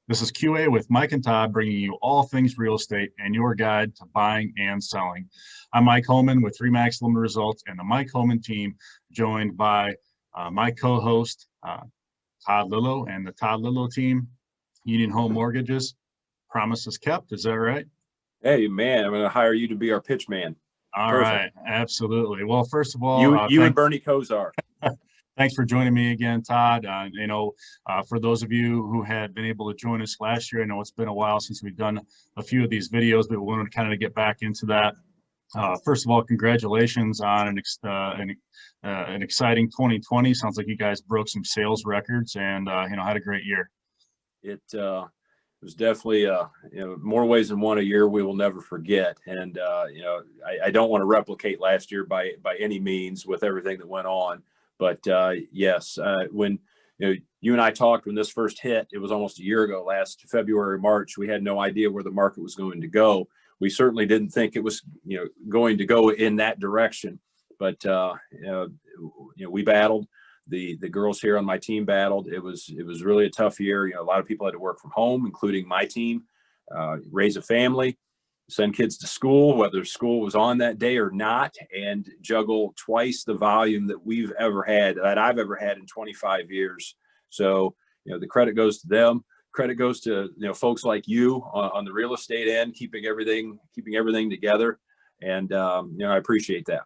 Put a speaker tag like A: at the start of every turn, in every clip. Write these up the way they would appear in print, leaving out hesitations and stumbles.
A: This is QA with Mike and Todd, bringing you all things real estate and your guide to buying and selling. I'm Mike Homan with Remax Limited Results and the Mike Homan team, joined by my co-host, Todd Lillo, and the Todd Lillo team, Union Home Mortgages. Promises kept, is that right?
B: Hey, man, I'm going to hire you to be our pitch man.
A: All Perfect. Right, absolutely. Well, first of all,
B: you and Bernie Kosar.
A: Thanks for joining me again, Todd. For those of you who had been able to join us last year, I know it's been a while since we've done a few of these videos, but we wanted to kind of get back into that. First of all, congratulations on an exciting 2020. Sounds like you guys broke some sales records and had a great year.
B: It was definitely more ways than one a year we will never forget. And I don't want to replicate last year by any means with everything that went on. But yes, when you and I talked when this first hit, it was almost a year ago, last February, March. We had no idea where the market was going to go. We certainly didn't think it was going to go in that direction. But we battled. The girls here on my team battled. It was really a tough year. A lot of people had to work from home, including my team, raise a family, send kids to school, whether school was on that day or not, and juggle twice the volume that I've ever had in 25 years. So, the credit goes to them. Credit goes to, folks like you on the real estate end, keeping everything together. And, I appreciate that.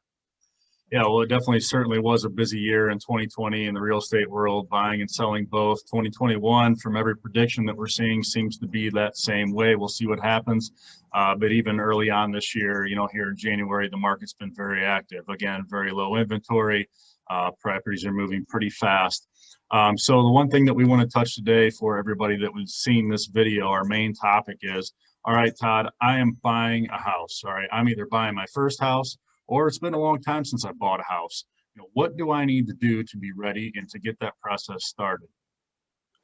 A: Yeah, well, it certainly was a busy year in 2020 in the real estate world, buying and selling both. 2021, from every prediction that we're seeing, seems to be that same way. We'll see what happens. But even early on this year, here in January, the market's been very active. Again, very low inventory. Properties are moving pretty fast. So the one thing that we want to touch today for everybody that was seeing this video, our main topic is, all right, Todd, I am buying a house. All right, I'm either buying my first house, or it's been a long time since I bought a house. What do I need to do to be ready and to get that process started?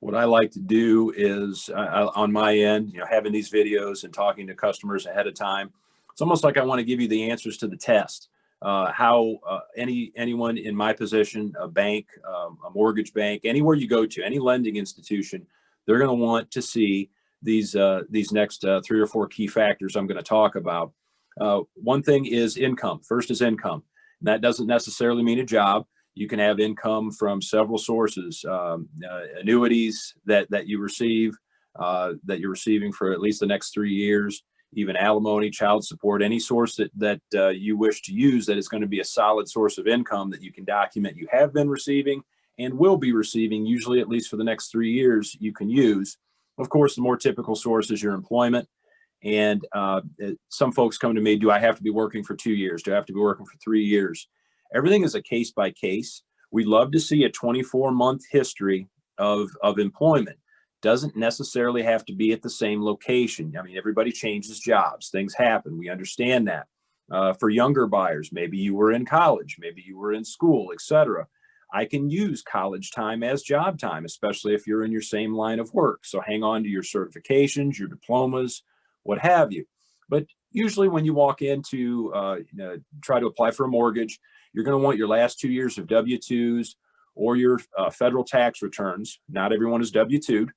B: What I like to do is on my end, having these videos and talking to customers ahead of time, it's almost like I want to give you the answers to the test. How anyone in my position, a bank, a mortgage bank, anywhere you go to, any lending institution, they're going to want to see these next 3 or 4 key factors I'm going to talk about. One thing is income. First is income. And that doesn't necessarily mean a job. You can have income from several sources, annuities that you receive, that you're receiving for at least the next 3 years, even alimony, child support, any source that you wish to use that is going to be a solid source of income that you can document you have been receiving and will be receiving, usually at least for the next 3 years, you can use. Of course, the more typical source is your employment. And some folks come to me, do I have to be working for 2 years? Do I have to be working for 3 years? Everything is a case by case. We love to see a 24-month history of employment. Doesn't necessarily have to be at the same location. I mean, everybody changes jobs. Things happen. We understand that. For younger buyers, maybe you were in college, maybe you were in school, etc. I can use college time as job time, especially if you're in your same line of work. So hang on to your certifications, your diplomas, what have you. But usually when you walk in to try to apply for a mortgage, you're going to want your last 2 years of W-2s or your federal tax returns. Not everyone is W-2'd.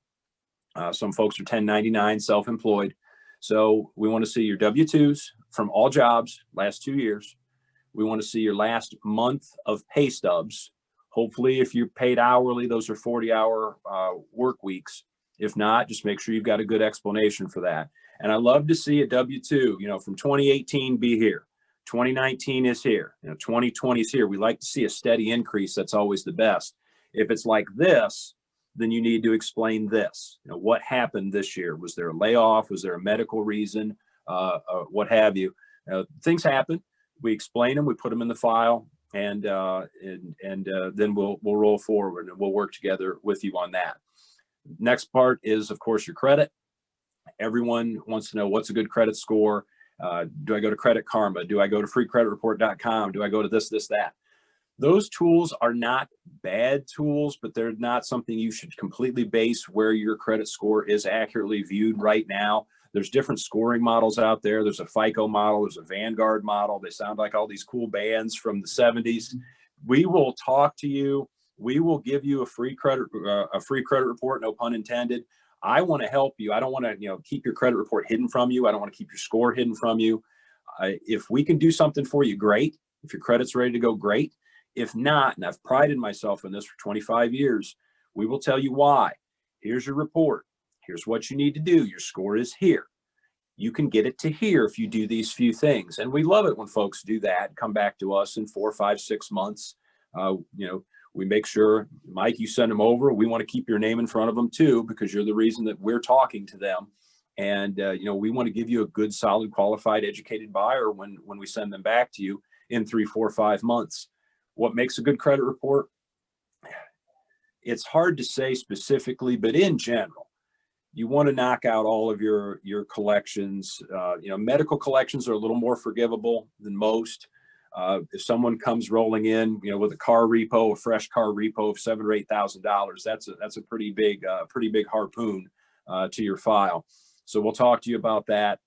B: Some folks are 1099, self-employed. So we want to see your W-2s from all jobs, last 2 years. We want to see your last month of pay stubs. Hopefully, if you're paid hourly, those are 40-hour work weeks. If not, just make sure you've got a good explanation for that. And I love to see a W-2, from 2018 be here. 2019 is here. 2020 is here. We like to see a steady increase. That's always the best. If it's like this, then you need to explain this. What happened this year? Was there a layoff? Was there a medical reason? What have you? Things happen. We explain them. We put them in the file, and then we'll roll forward and we'll work together with you on that. Next part is, of course, your credit. Everyone wants to know what's a good credit score. Do I go to Credit Karma? Do I go to freecreditreport.com? Do I go to this, that? Those tools are not bad tools, but they're not something you should completely base where your credit score is accurately viewed right now. There's different scoring models out there. There's a FICO model. There's a Vanguard model. They sound like all these cool bands from the 70s. We will talk to you. We will give you a free credit report, no pun intended, I want to help you. I don't want to, keep your credit report hidden from you. I don't want to keep your score hidden from you. If we can do something for you, great. If your credit's ready to go, great. If not, and I've prided myself in this for 25 years, we will tell you why. Here's your report. Here's what you need to do. Your score is here. You can get it to here if you do these few things. And we love it when folks do that, come back to us in 4, 5, 6 months. We make sure, Mike, you send them over. We want to keep your name in front of them too, because you're the reason that we're talking to them. And, we want to give you a good, solid, qualified, educated buyer when we send them back to you in 3, 4, 5 months. What makes a good credit report? It's hard to say specifically, but in general, you want to knock out all of your collections. Medical collections are a little more forgivable than most. If someone comes rolling in, with a fresh car repo of $7,000 or $8,000, that's a pretty big harpoon to your file. So we'll talk to you about that.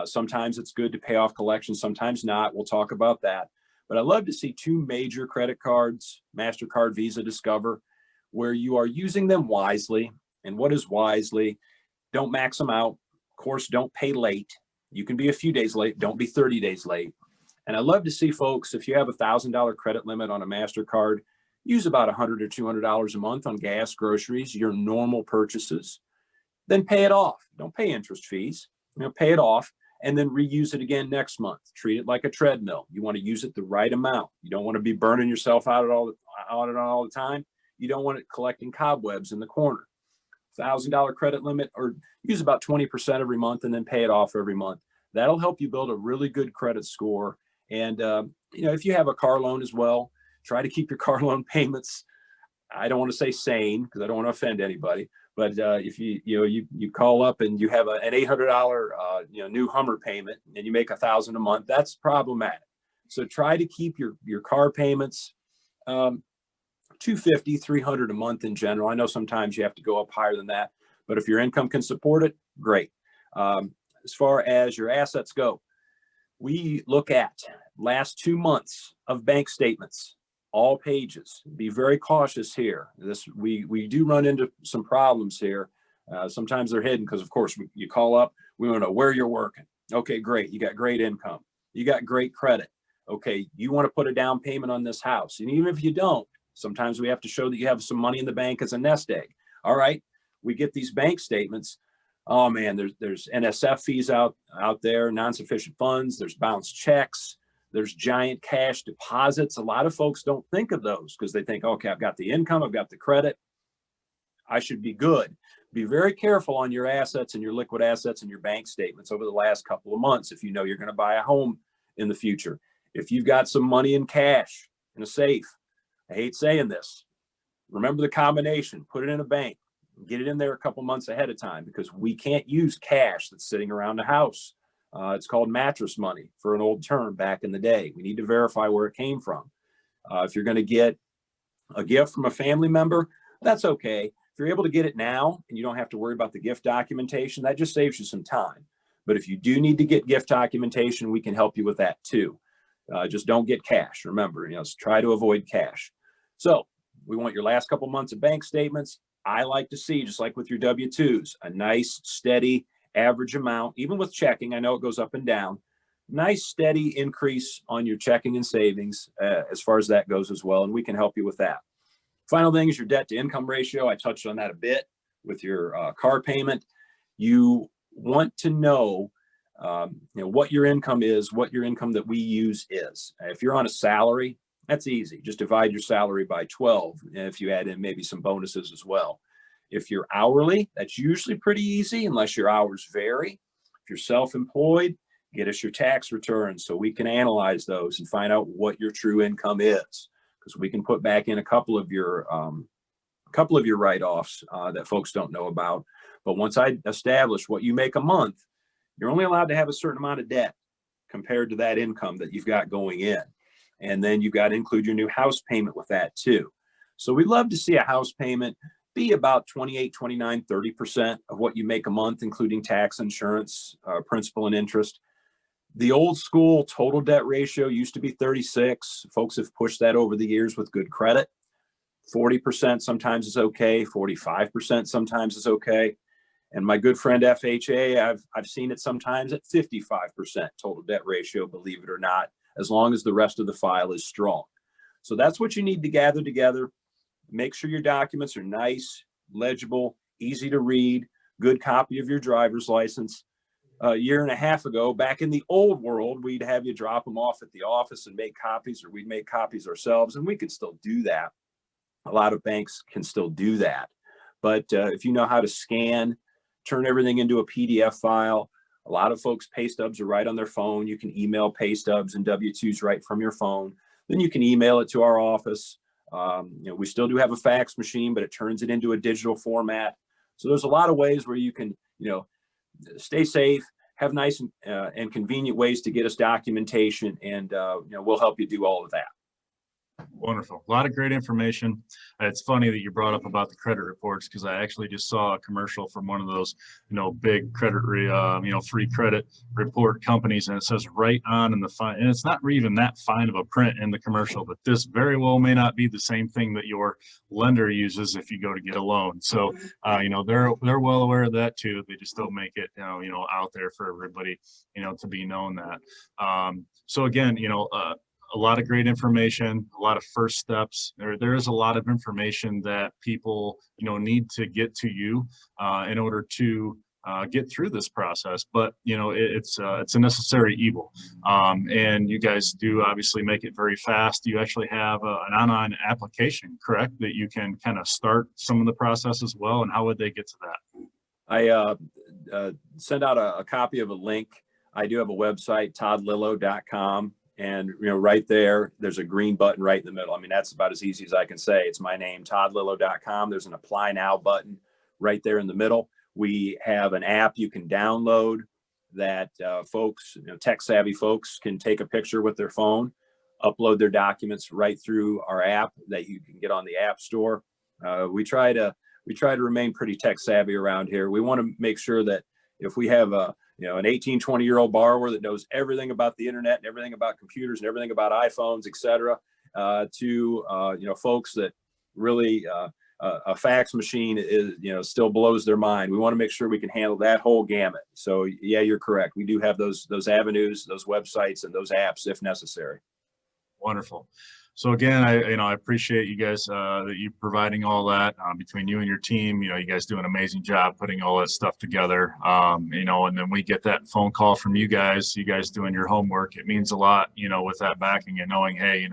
B: Sometimes it's good to pay off collections, sometimes not. We'll talk about that. But I love to see 2 major credit cards, MasterCard, Visa, Discover, where you are using them wisely. And what is wisely? Don't max them out. Of course, don't pay late. You can be a few days late. Don't be 30 days late. And I love to see folks, if you have a $1,000 credit limit on a MasterCard, use about $100 or $200 a month on gas, groceries, your normal purchases. Then pay it off. Don't pay interest fees. Pay it off and then reuse it again next month. Treat it like a treadmill. You want to use it the right amount. You don't want to be burning yourself out on it all the time. You don't want it collecting cobwebs in the corner. $1,000 credit limit, or use about 20% every month and then pay it off every month. That'll help you build a really good credit score. And, if you have a car loan as well, try to keep your car loan payments, I don't want to say sane because I don't want to offend anybody. But if you call up and you have an $800 new Hummer payment and you make $1,000 a month, that's problematic. So try to keep your car payments $250, $300 a month in general. I know sometimes you have to go up higher than that, but if your income can support it, great. As far as your assets go, we look at last 2 months of bank statements, all pages. Be very cautious here. We do run into some problems here. Sometimes they're hidden because, of course, you call up, we want to know where you're working. Okay, great. You got great income. You got great credit. Okay, you want to put a down payment on this house. And even if you don't, sometimes we have to show that you have some money in the bank as a nest egg. All right, we get these bank statements. Oh man, there's NSF fees out there, non-sufficient funds, there's bounced checks, there's giant cash deposits. A lot of folks don't think of those because they think, okay, I've got the income, I've got the credit, I should be good. Be very careful on your assets and your liquid assets and your bank statements over the last couple of months if you know you're going to buy a home in the future. If you've got some money in cash in a safe, I hate saying this, remember the combination, put it in a bank, get it in there a couple months ahead of time because we can't use cash that's sitting around the house. It's called mattress money for an old term back in the day. We need to verify where it came from. If you're going to get a gift from a family member, that's okay. If you're able to get it now and you don't have to worry about the gift documentation, that just saves you some time. But if you do need to get gift documentation, we can help you with that too. Just don't get cash. Remember, try to avoid cash. So we want your last couple months of bank statements. I like to see, just like with your W-2s, a nice, steady, average amount, even with checking. I know it goes up and down. Nice, steady increase on your checking and savings as far as that goes as well, and we can help you with that. Final thing is your debt to income ratio. I touched on that a bit with your car payment. You want to know, what your income is, what your income that we use is. If you're on a salary, that's easy. Just divide your salary by 12 if you add in maybe some bonuses as well. If you're hourly, that's usually pretty easy unless your hours vary. If you're self-employed, get us your tax returns so we can analyze those and find out what your true income is, because we can put back in a couple of your write-offs that folks don't know about. But once I establish what you make a month, you're only allowed to have a certain amount of debt compared to that income that you've got going in. And then you've got to include your new house payment with that too. So we'd love to see a house payment be about 28, 29, 30% of what you make a month, including tax, insurance, principal, and interest. The old school total debt ratio used to be 36. Folks have pushed that over the years with good credit. 40% sometimes is okay. 45% sometimes is okay. And my good friend FHA, I've seen it sometimes at 55% total debt ratio, believe it or not, as long as the rest of the file is strong. So that's what you need to gather together. Make sure your documents are nice, legible, easy to read, good copy of your driver's license. A year and a half ago, back in the old world, we'd have you drop them off at the office and make copies, or we'd make copies ourselves, and we could still do that. A lot of banks can still do that. But if you know how to scan, turn everything into a PDF file. A lot of folks' pay stubs are right on their phone. You can email pay stubs and W-2s right from your phone. Then you can email it to our office. We still do have a fax machine, but it turns it into a digital format. So there's a lot of ways where you can, stay safe, have nice and convenient ways to get us documentation, and we'll help you do all of that.
A: Wonderful. A lot of great information. It's funny that you brought up about the credit reports, because I actually just saw a commercial from one of those, big credit, free credit report companies, and it says right on in the fine, and it's not even that fine of a print in the commercial, but this very well may not be the same thing that your lender uses if you go to get a loan. So, they're well aware of that too. They just don't make it, out there for everybody, to be known that. So again, a lot of great information, a lot of first steps. There is a lot of information that people, need to get to you in order to get through this process. But, it's a necessary evil. And you guys do obviously make it very fast. You actually have an online application, correct, that you can kind of start some of the process as well. And how would they get to that?
B: I send out a copy of a link. I do have a website, toddlillo.com. And, right there's a green button right in the middle. I mean, that's about as easy as I can say. It's my name, toddlillo.com. There's an apply now button right there in the middle. We have an app you can download that folks, tech savvy folks, can take a picture with their phone, upload their documents right through our app that you can get on the App Store. We try to remain pretty tech savvy around here. We want to make sure that if we have an 18, 20-year-old borrower that knows everything about the internet and everything about computers and everything about iPhones, et cetera, to folks that really a fax machine is, still blows their mind. We want to make sure we can handle that whole gamut. So yeah, you're correct. We do have those avenues, those websites, and those apps if necessary.
A: Wonderful. So again, I appreciate you guys that you providing all that between you and your team. You guys do an amazing job putting all that stuff together. And then we get that phone call from you guys doing your homework. It means a lot, with that backing and knowing, hey,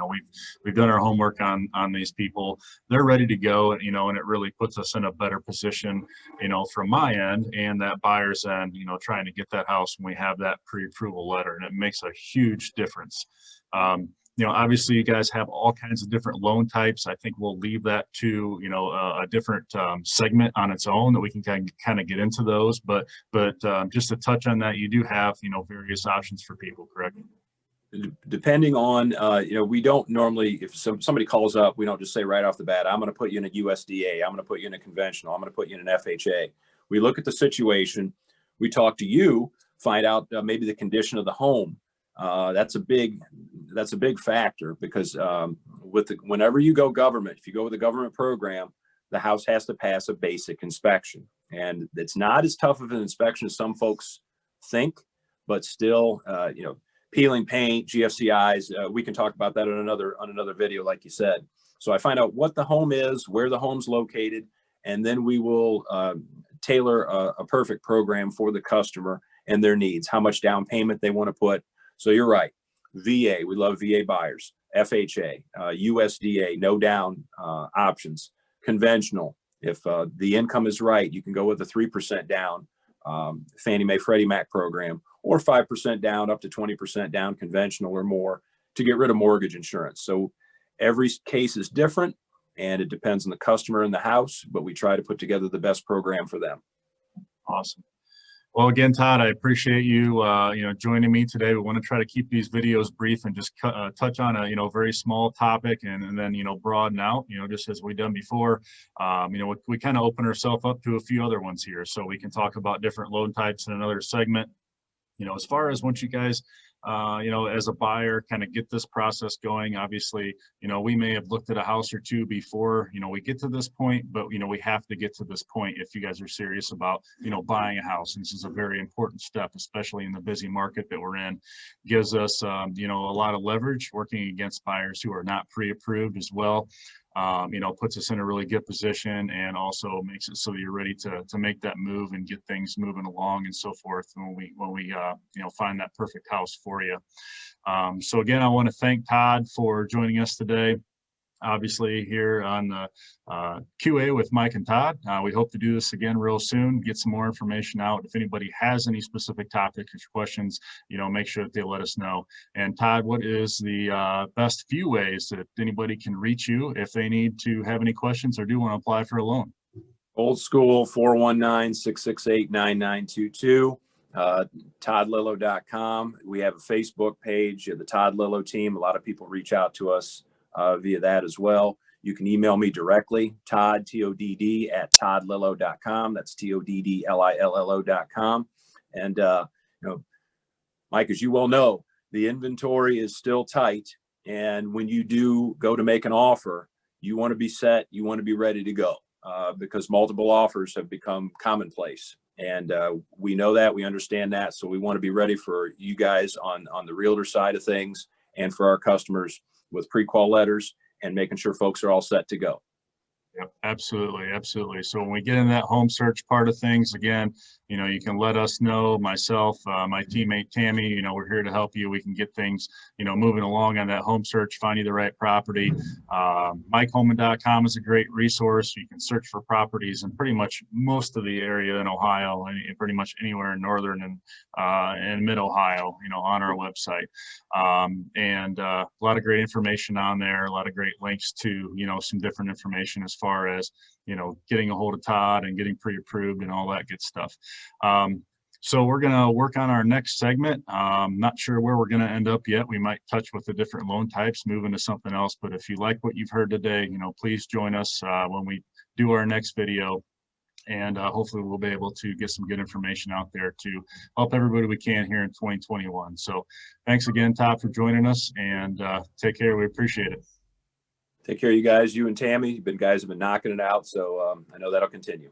A: we've done our homework on these people. They're ready to go, and it really puts us in a better position, from my end and that buyer's end, trying to get that house when we have that pre-approval letter, and it makes a huge difference. Obviously you guys have all kinds of different loan types. I think we'll leave that to, a different segment on its own that we can kind of get into those. But just to touch on that, you do have, various options for people, correct?
B: Depending on, we don't normally, if somebody calls up, we don't just say right off the bat, I'm going to put you in a USDA, I'm going to put you in a conventional, I'm going to put you in an FHA. We look at the situation, we talk to you, find out maybe the condition of the home. That's a big factor, because whenever you go government, if you go with a government program, the house has to pass a basic inspection, and it's not as tough of an inspection as some folks think, but still, peeling paint, GFCIs, we can talk about that on another video, like you said. So I find out what the home is, where the home's located, and then we will tailor a perfect program for the customer and their needs, how much down payment they want to put. So you're right. VA, we love VA buyers. FHA, USDA, no down options. Conventional, if the income is right, you can go with a 3% down Fannie Mae Freddie Mac program, or 5% down up to 20% down conventional or more to get rid of mortgage insurance. So every case is different, and it depends on the customer and the house, but we try to put together the best program for them.
A: Awesome. Well, again, Todd, I appreciate you, joining me today. We want to try to keep these videos brief and just touch on a, very small topic, and then, broaden out, just as we've done before. We kind of open ourselves up to a few other ones here, so we can talk about different loan types in another segment. As far as once you guys as a buyer, kind of get this process going. Obviously, we may have looked at a house or two before, we get to this point, but, we have to get to this point if you guys are serious about, buying a house. And this is a very important step, especially in the busy market that we're in. Gives us, a lot of leverage working against buyers who are not pre-approved as well. Puts us in a really good position, and also makes it so you're ready to make that move and get things moving along and so forth when we find that perfect house for you. So again, I want to thank Todd for joining us today. Obviously here on the QA with Mike and Todd. We hope to do this again real soon, get some more information out. If anybody has any specific topics or questions, make sure that they let us know. And Todd, what is the best few ways that anybody can reach you if they need to have any questions or do want to apply for a loan?
B: Old school, 419-668-9922. ToddLillo.com. We have a Facebook page, the Todd Lillo team. A lot of people reach out to us via that as well. You can email me directly, Todd, T-O-D-D, at ToddLillo.com. That's ToddLillo.com. And, Mike, as you well know, the inventory is still tight. And when you do go to make an offer, you want to be set, you want to be ready to go because multiple offers have become commonplace. And we know that, we understand that. So we want to be ready for you guys on the realtor side of things and for our customers with pre-qual letters and making sure folks are all set to go.
A: Yep, absolutely, absolutely. So when we get in that home search part of things, again, you can let us know, myself, my teammate Tammy, we're here to help you. We can get things, moving along on that home search, find you the right property. MikeHoman.com is a great resource. You can search for properties in pretty much most of the area in Ohio and pretty much anywhere in northern and mid-Ohio, on our website. And a lot of great information on there, a lot of great links to, some different information as far as, getting a hold of Todd and getting pre-approved and all that good stuff. So we're going to work on our next segment. Not sure where we're going to end up yet. We might touch with the different loan types, move into something else. But if you like what you've heard today, please join us when we do our next video. And hopefully we'll be able to get some good information out there to help everybody we can here in 2021. So thanks again, Todd, for joining us, and take care. We appreciate it.
B: Take care, you guys. You and Tammy, guys have been knocking it out. So I know that'll continue.